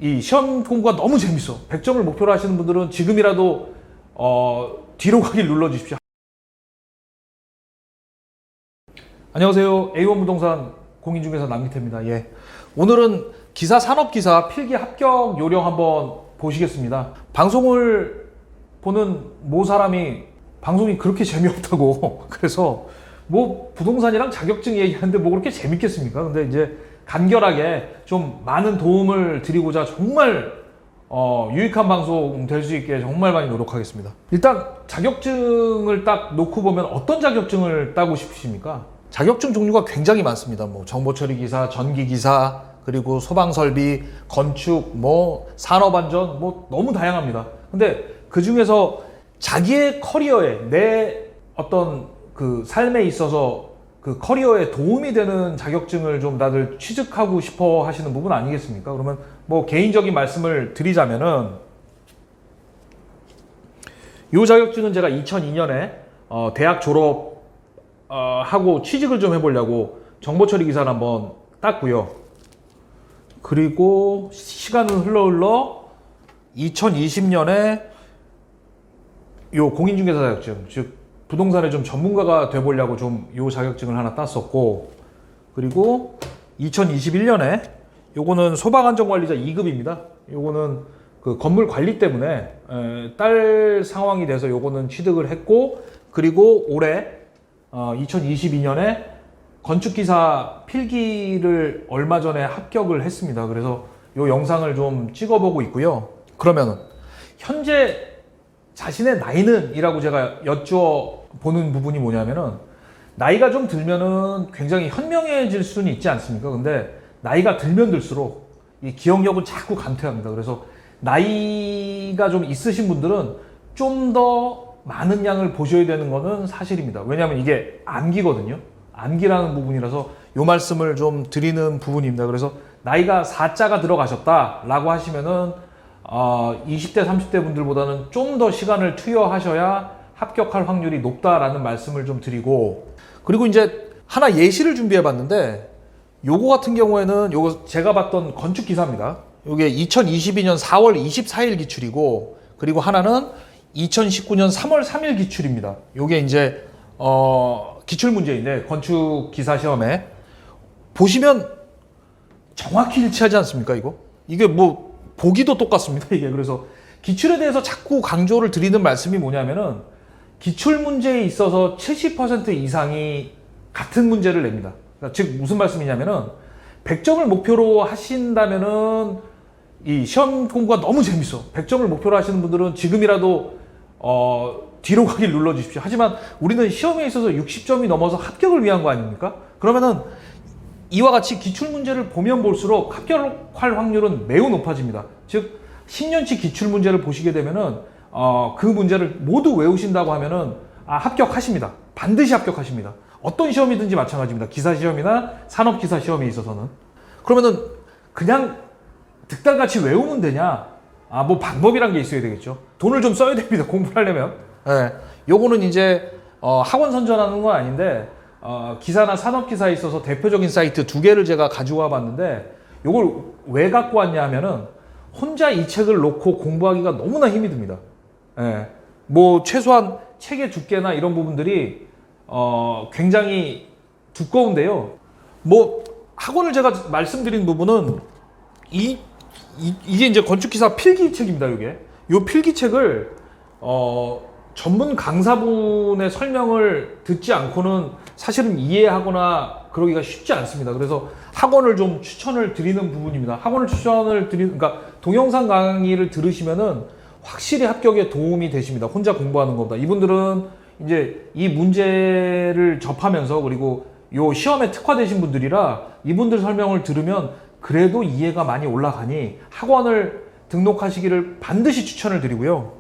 이 시험 공부가 너무 재밌어. 100점을 목표로 하시는 분들은 지금이라도 뒤로 가길 눌러주십시오. 안녕하세요. A1 부동산 공인중개사 남기태입니다. 예. 오늘은 기사 산업기사 필기 합격 요령 한번 보시겠습니다. 방송을 보는 모 사람이 방송이 그렇게 재미없다고 그래서 뭐 부동산이랑 자격증 얘기하는데 뭐 그렇게 재밌겠습니까? 근데 이제 간결하게 좀 많은 도움을 드리고자 정말 유익한 방송 될 수 있게 정말 많이 노력하겠습니다. 일단 자격증을 딱 놓고 보면 어떤 자격증을 따고 싶으십니까? 자격증 종류가 굉장히 많습니다. 뭐 정보처리기사, 전기기사, 그리고 소방설비, 건축, 뭐 산업안전, 뭐 너무 다양합니다. 근데 그 중에서 자기의 커리어에, 내 어떤 그 삶에 있어서 그 커리어에 도움이 되는 자격증을 좀 다들 취득하고 싶어 하시는 부분 아니겠습니까? 그러면 뭐 개인적인 말씀을 드리자면은 이 자격증은 제가 2002년에 대학 졸업 하고 취직을 좀 해보려고 정보처리 기사를 한번 땄고요. 그리고 시간은 흘러 2020년에 요 공인중개사 자격증, 즉 부동산에 좀 전문가가 돼보려고 좀 요 자격증을 하나 땄었고, 그리고 2021년에 요거는 소방안전관리자 2급입니다. 요거는 그 건물 관리 때문에 딸 상황이 돼서 요거는 취득을 했고, 그리고 올해 2022년에 건축기사 필기를 얼마 전에 합격을 했습니다. 그래서 요 영상을 좀 찍어보고 있고요. 그러면 현재 자신의 나이는? 이라고 제가 여쭈어보는 부분이 뭐냐면은, 나이가 좀 들면은 굉장히 현명해질 수는 있지 않습니까? 근데 나이가 들면 들수록 이 기억력은 자꾸 감퇴합니다. 그래서 나이가 좀 있으신 분들은 좀 더 많은 양을 보셔야 되는 거는 사실입니다. 왜냐하면 이게 암기거든요. 암기라는 부분이라서 요 말씀을 좀 드리는 부분입니다. 그래서 나이가 4자가 들어가셨다라고 하시면은 20대, 30대 분들보다는 좀 더 시간을 투여하셔야 합격할 확률이 높다라는 말씀을 좀 드리고, 그리고 이제 하나 예시를 준비해 봤는데, 요거 같은 경우에는 요거 제가 봤던 건축 기사입니다. 요게 2022년 4월 24일 기출이고, 그리고 하나는 2019년 3월 3일 기출입니다. 요게 이제 기출 문제인데, 건축 기사 시험에 보시면 정확히 일치하지 않습니까? 이게 뭐 보기도 똑같습니다, 이게. 그래서 기출에 대해서 자꾸 강조를 드리는 말씀이 뭐냐면은, 기출 문제에 있어서 70% 이상이 같은 문제를 냅니다. 그러니까 즉 무슨 말씀이냐면은, 100점을 목표로 하신다면은 이 시험 공부가 너무 재밌어. 100점을 목표로 하시는 분들은 지금이라도 뒤로 가길 눌러주십시오. 하지만 우리는 시험에 있어서 60점이 넘어서 합격을 위한 거 아닙니까? 그러면은 이와 같이 기출 문제를 보면 볼수록 합격할 확률은 매우 높아집니다. 즉 10년치 기출 문제를 보시게 되면은 그 문제를 모두 외우신다고 하면은 합격하십니다. 반드시 합격하십니다. 어떤 시험이든지 마찬가지입니다. 기사 시험이나 산업기사 시험에 있어서는. 그러면은 그냥 득달같이 외우면 되냐? 뭐 방법이란 게 있어야 되겠죠. 돈을 좀 써야 됩니다. 공부를 하려면. 네. 요거는 이제 학원 선전하는 건 아닌데, 기사나 산업기사에 있어서 대표적인 사이트 2개를 제가 가져와 봤는데, 요걸 왜 갖고 왔냐 하면은 혼자 이 책을 놓고 공부하기가 너무나 힘이 듭니다. 예. 뭐 최소한 책의 두께나 이런 부분들이 굉장히 두꺼운데요. 뭐 학원을 제가 말씀드린 부분은 이게 이제 건축기사 필기책입니다. 요 필기책을 전문 강사분의 설명을 듣지 않고는 사실은 이해하거나 그러기가 쉽지 않습니다. 그래서 학원을 좀 추천을 드리는 부분입니다. 학원을 그러니까 동영상 강의를 들으시면은 확실히 합격에 도움이 되십니다. 혼자 공부하는 것보다. 이분들은 이제 이 문제를 접하면서, 그리고 요 시험에 특화되신 분들이라 이분들 설명을 들으면 그래도 이해가 많이 올라가니 학원을 등록하시기를 반드시 추천을 드리고요.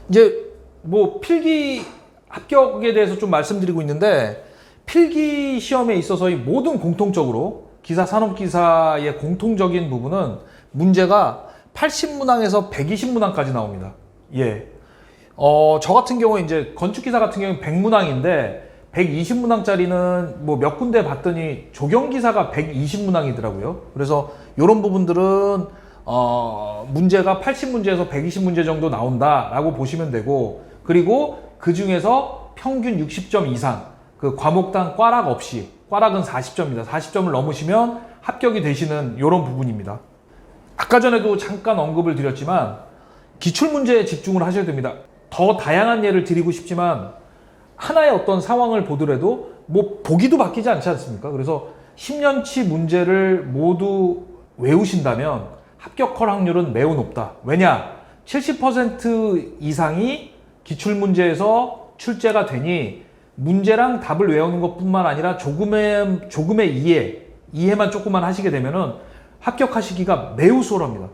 이제 뭐 필기 합격에 대해서 좀 말씀드리고 있는데, 필기 시험에 있어서의 모든 공통적으로 기사 산업기사의 공통적인 부분은 문제가 80문항에서 120문항까지 나옵니다. 예. 저 같은 경우에 이제 건축기사 같은 경우는 100문항인데 120문항짜리는 뭐 몇 군데 봤더니 조경기사가 120문항이더라고요. 그래서 이런 부분들은 문제가 80문제에서 120문제 정도 나온다라고 보시면 되고, 그리고 그 중에서 평균 60점 이상, 그 과목당 꽈락 없이, 꽈락은 40점입니다. 40점을 넘으시면 합격이 되시는 이런 부분입니다. 아까 전에도 잠깐 언급을 드렸지만 기출문제에 집중을 하셔야 됩니다. 더 다양한 예를 드리고 싶지만 하나의 어떤 상황을 보더라도 뭐 보기도 바뀌지 않지 않습니까? 그래서 10년치 문제를 모두 외우신다면 합격할 확률은 매우 높다. 왜냐? 70% 이상이 기출문제에서 출제가 되니 문제랑 답을 외우는 것뿐만 아니라 조금의 이해만 조금만 하시게 되면은 합격하시기가 매우 수월합니다.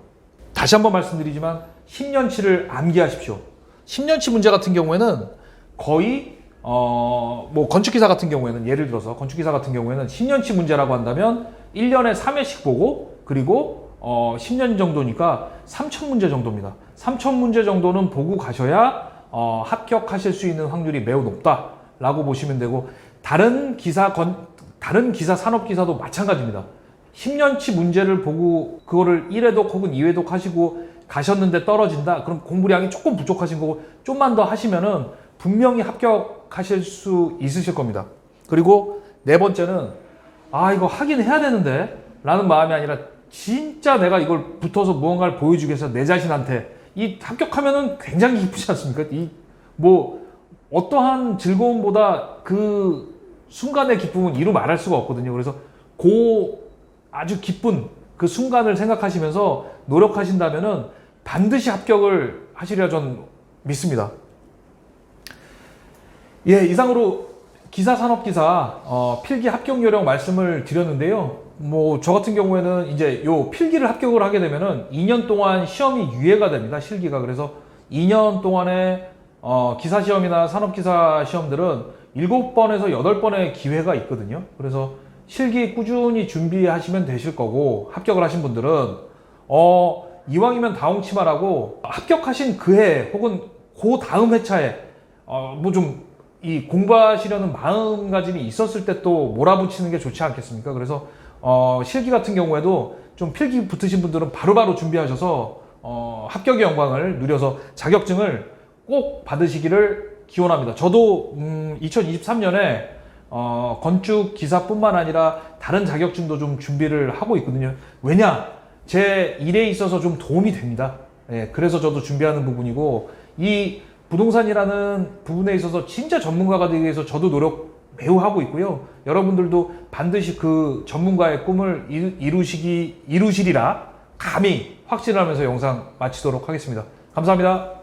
다시 한번 말씀드리지만 10년치를 암기하십시오. 10년치 문제 같은 경우에는 거의 뭐 건축기사 같은 경우에는, 예를 들어서 건축기사 같은 경우에는 10년치 문제라고 한다면 1년에 3회씩 보고, 그리고 10년 정도니까 3,000문제 정도입니다. 3,000문제 정도는 보고 가셔야 합격하실 수 있는 확률이 매우 높다라고 보시면 되고, 다른 기사 산업기사도 마찬가지입니다. 10년치 문제를 보고 그거를 1회독 혹은 2회독 하시고 가셨는데 떨어진다? 그럼 공부량이 조금 부족하신 거고, 좀만 더 하시면은 분명히 합격하실 수 있으실 겁니다. 그리고 네 번째는 이거 하긴 해야 되는데 라는 마음이 아니라 진짜 내가 이걸 붙어서 무언가를 보여주기 위해서 내 자신한테, 이 합격하면은 굉장히 기쁘지 않습니까? 뭐 어떠한 즐거움보다 그 순간의 기쁨은 이루 말할 수가 없거든요. 그래서 아주 기쁜 그 순간을 생각하시면서 노력하신다면은 반드시 합격을 하시리라 전 믿습니다. 예, 이상으로 기사, 산업기사 필기 합격 요령 말씀을 드렸는데요. 뭐 저 같은 경우에는 이제 요 필기를 합격을 하게 되면은 2년 동안 시험이 유예가 됩니다. 실기가. 그래서 2년 동안에 기사 시험이나 산업기사 시험들은 7번에서 8번의 기회가 있거든요. 그래서 실기 꾸준히 준비하시면 되실 거고, 합격을 하신 분들은 이왕이면 다홍치마라고 합격하신 그해 혹은 그 다음 회차에 뭐 좀 이 공부하시려는 마음가짐이 있었을 때 또 몰아붙이는 게 좋지 않겠습니까? 그래서 실기 같은 경우에도 좀 필기 붙으신 분들은 바로바로 준비하셔서 합격의 영광을 누려서 자격증을 꼭 받으시기를 기원합니다. 저도 2023년에 건축 기사뿐만 아니라 다른 자격증도 좀 준비를 하고 있거든요. 왜냐? 제 일에 있어서 좀 도움이 됩니다. 예, 그래서 저도 준비하는 부분이고, 이 부동산이라는 부분에 있어서 진짜 전문가가 되기 위해서 저도 노력 매우 하고 있고요. 여러분들도 반드시 그 전문가의 꿈을 이루시리라 감히 확신을 하면서 영상 마치도록 하겠습니다. 감사합니다.